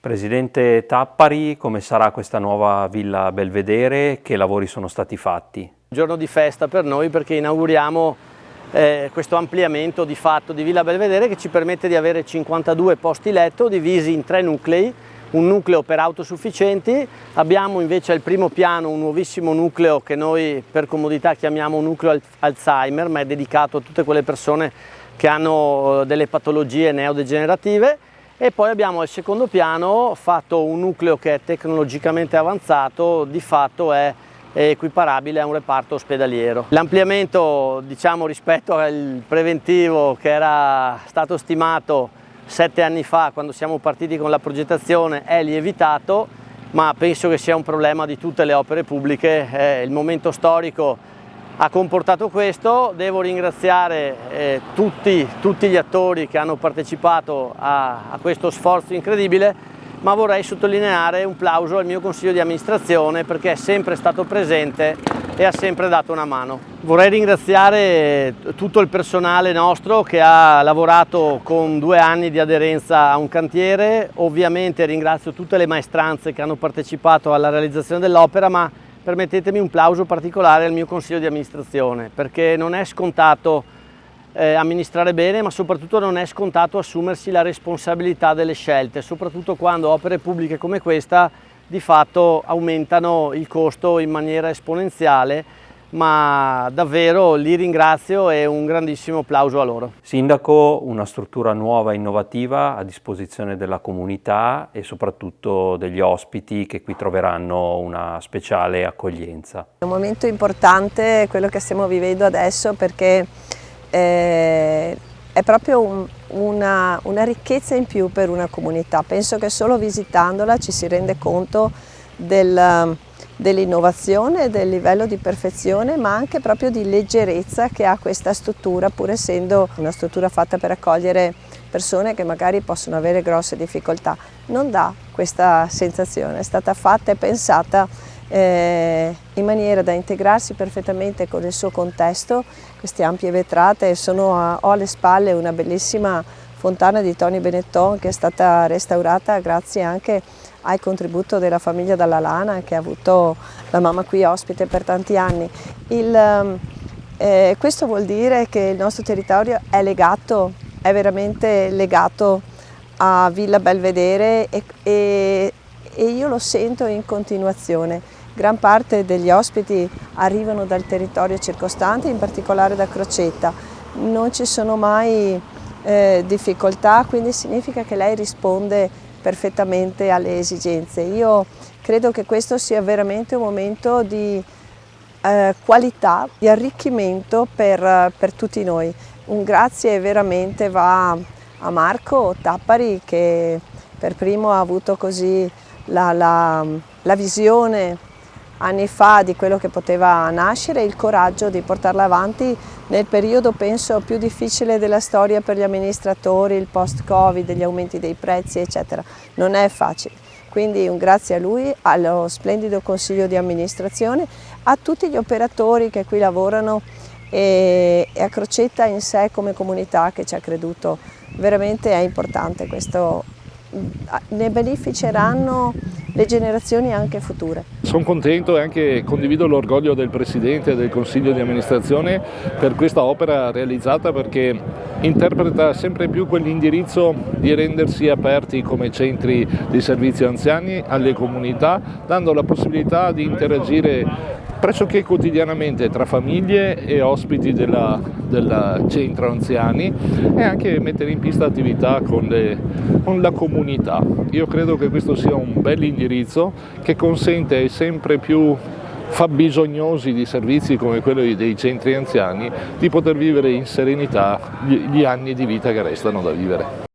Presidente Tappari, come sarà questa nuova Villa Belvedere? Che lavori sono stati fatti? Giorno di festa per noi perché inauguriamo questo ampliamento di fatto di Villa Belvedere che ci permette di avere 52 posti letto divisi in 3 nuclei, un nucleo per autosufficienti, abbiamo invece al primo piano un nuovissimo nucleo che noi per comodità chiamiamo nucleo Alzheimer, ma è dedicato a tutte quelle persone che hanno delle patologie neodegenerative, e poi abbiamo al secondo piano fatto un nucleo che è tecnologicamente avanzato, di fatto è equiparabile a un reparto ospedaliero. L'ampliamento, diciamo, rispetto al preventivo che era stato stimato 7 anni fa quando siamo partiti con la progettazione è lievitato, ma penso che sia un problema di tutte le opere pubbliche. Il momento storico ha comportato questo. Devo ringraziare tutti gli attori che hanno partecipato a questo sforzo incredibile, ma vorrei sottolineare un plauso al mio consiglio di amministrazione perché è sempre stato presente e ha sempre dato una mano. Vorrei ringraziare tutto il personale nostro che ha lavorato con 2 anni di aderenza a un cantiere. Ovviamente ringrazio tutte le maestranze che hanno partecipato alla realizzazione dell'opera, ma permettetemi un plauso particolare al mio consiglio di amministrazione perché non è scontato amministrare bene, ma soprattutto non è scontato assumersi la responsabilità delle scelte, soprattutto quando opere pubbliche come questa di fatto aumentano il costo in maniera esponenziale, ma davvero li ringrazio e un grandissimo plauso a loro. Sindaco, una struttura nuova e innovativa a disposizione della comunità e soprattutto degli ospiti che qui troveranno una speciale accoglienza. È un momento importante quello che stiamo vivendo adesso perché è proprio una ricchezza in più per una comunità. Penso che solo visitandola ci si rende conto dell'innovazione, del livello di perfezione, ma anche proprio di leggerezza che ha questa struttura, pur essendo una struttura fatta per accogliere persone che magari possono avere grosse difficoltà. Non dà questa sensazione, è stata fatta e pensata in maniera da integrarsi perfettamente con il suo contesto. Queste ampie vetrate ho alle spalle una bellissima fontana di Tony Benetton che è stata restaurata grazie anche al contributo della famiglia Dalla Lana, che ha avuto la mamma qui ospite per tanti anni. Questo vuol dire che il nostro territorio è veramente legato a Villa Belvedere e io lo sento in continuazione. Gran parte degli ospiti arrivano dal territorio circostante, in particolare da Crocetta. Non ci sono mai difficoltà, quindi significa che lei risponde perfettamente alle esigenze. Io credo che questo sia veramente un momento di qualità, di arricchimento per tutti noi. Un grazie veramente va a Marco Tappari che per primo ha avuto così la visione anni fa di quello che poteva nascere e il coraggio di portarla avanti nel periodo, penso, più difficile della storia per gli amministratori, il post-Covid, gli aumenti dei prezzi, eccetera. Non è facile. Quindi un grazie a lui, allo splendido consiglio di amministrazione, a tutti gli operatori che qui lavorano e a Crocetta in sé come comunità che ci ha creduto. Veramente è importante questo. Ne beneficeranno le generazioni anche future. Sono contento e anche condivido l'orgoglio del Presidente e del Consiglio di amministrazione per questa opera realizzata perché interpreta sempre più quell'indirizzo di rendersi aperti come centri di servizio anziani alle comunità, dando la possibilità di interagire pressoché quotidianamente tra famiglie e ospiti del centro anziani e anche mettere in pista attività con la comunità. Io credo che questo sia un bel indirizzo che consente ai sempre più fabbisognosi di servizi come quelli dei centri anziani di poter vivere in serenità gli anni di vita che restano da vivere.